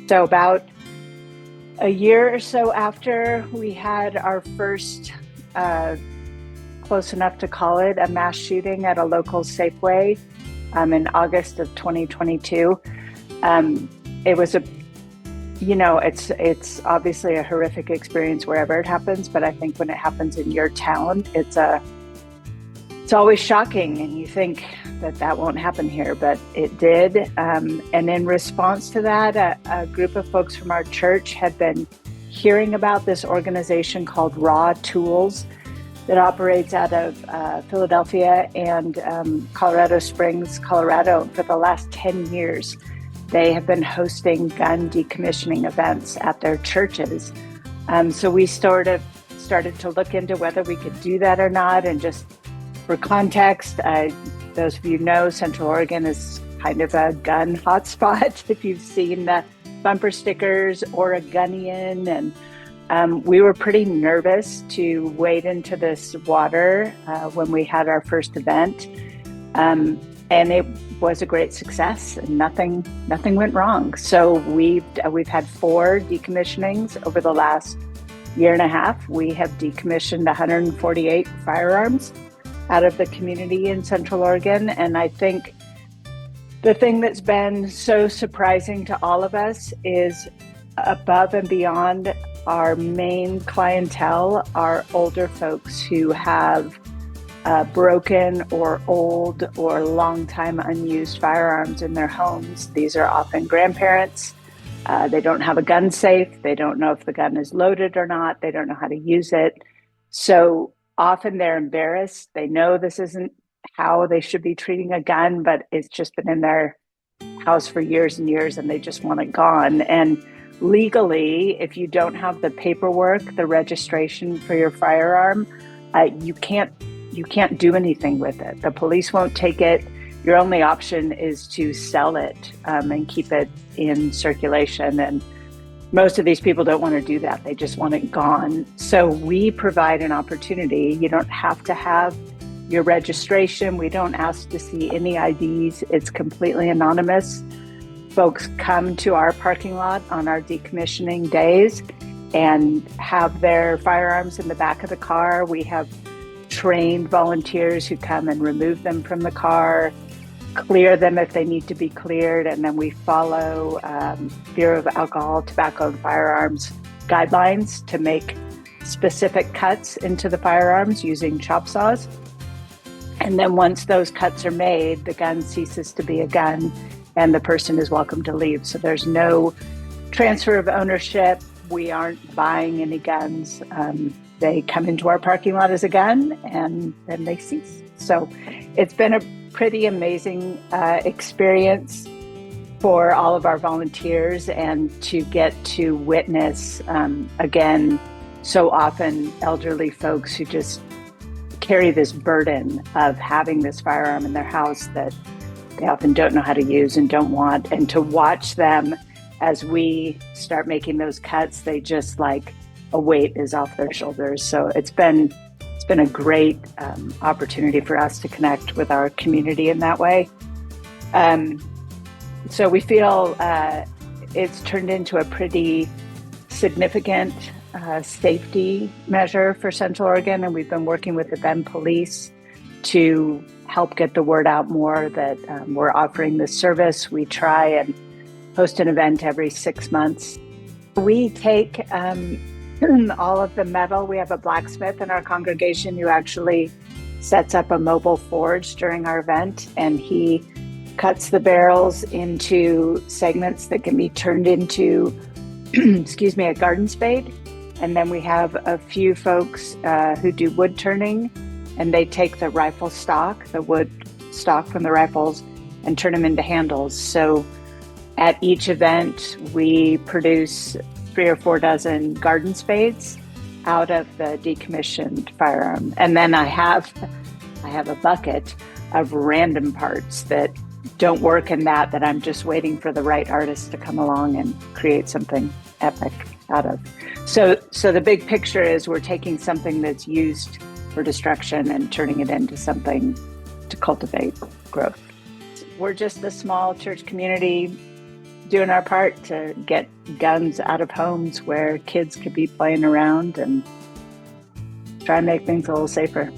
So about a year or so after we had our first, close enough to call it, a mass shooting at a local Safeway in August of 2022, it was it's obviously a horrific experience wherever it happens, but I think when it happens in your town, it's always shocking, and you think that won't happen here, but it did. And in response to that, a group of folks from our church had been hearing about this organization called Raw Tools that operates out of Philadelphia and Colorado Springs, Colorado. For the last 10 years, they have been hosting gun decommissioning events at their churches. So we started to look into whether we could do that or not. And just for context, those of you know, Central Oregon is kind of a gun hotspot. If you've seen the bumper stickers, Oregonian, and we were pretty nervous to wade into this water when we had our first event, and it was a great success, and nothing went wrong. So we've had 4 decommissionings over the last year and a half. We have decommissioned 148 firearms out of the community in Central Oregon. And I think the thing that's been so surprising to all of us is, above and beyond our main clientele, are older folks who have broken or old or long time unused firearms in their homes. These are often grandparents. They don't have a gun safe. They don't know if the gun is loaded or not. They don't know how to use it. So often they're embarrassed. They know this isn't how they should be treating a gun, but it's just been in their house for years and years, and they just want it gone. And legally, if you don't have the paperwork, the registration for your firearm, you can't do anything with it. The police won't take it. Your only option is to sell it and keep it in circulation. And most of these people don't want to do that. They just want it gone. So we provide an opportunity. You don't have to have your registration. We don't ask to see any IDs. It's completely anonymous. Folks come to our parking lot on our decommissioning days and have their firearms in the back of the car. We have trained volunteers who come and remove them from the car, clear them if they need to be cleared, and then we follow Bureau of Alcohol, Tobacco, and Firearms guidelines to make specific cuts into the firearms using chop saws. And then once those cuts are made, the gun ceases to be a gun and the person is welcome to leave. So there's no transfer of ownership. We aren't buying any guns. They come into our parking lot as a gun and then they cease. So it's been a pretty amazing experience for all of our volunteers, and to get to witness, again, so often elderly folks who just carry this burden of having this firearm in their house that they often don't know how to use and don't want, and to watch them as we start making those cuts, they just like a weight is off their shoulders. So it's been a great opportunity for us to connect with our community in that way. So we feel it's turned into a pretty significant safety measure for Central Oregon, and we've been working with the Bend Police to help get the word out more that we're offering this service. We try and host an event every 6 months. We take all of the metal. We have a blacksmith in our congregation who actually sets up a mobile forge during our event, and he cuts the barrels into segments that can be turned into, a garden spade. And then we have a few folks who do wood turning, and they take the rifle stock, the wood stock from the rifles, and turn them into handles. So at each event, we produce 3 or 4 dozen garden spades out of the decommissioned firearm. And then I have a bucket of random parts that don't work in that I'm just waiting for the right artist to come along and create something epic out of. So the big picture is we're taking something that's used for destruction and turning it into something to cultivate growth. We're just a small church community, doing our part to get guns out of homes where kids could be playing around and try and make things a little safer.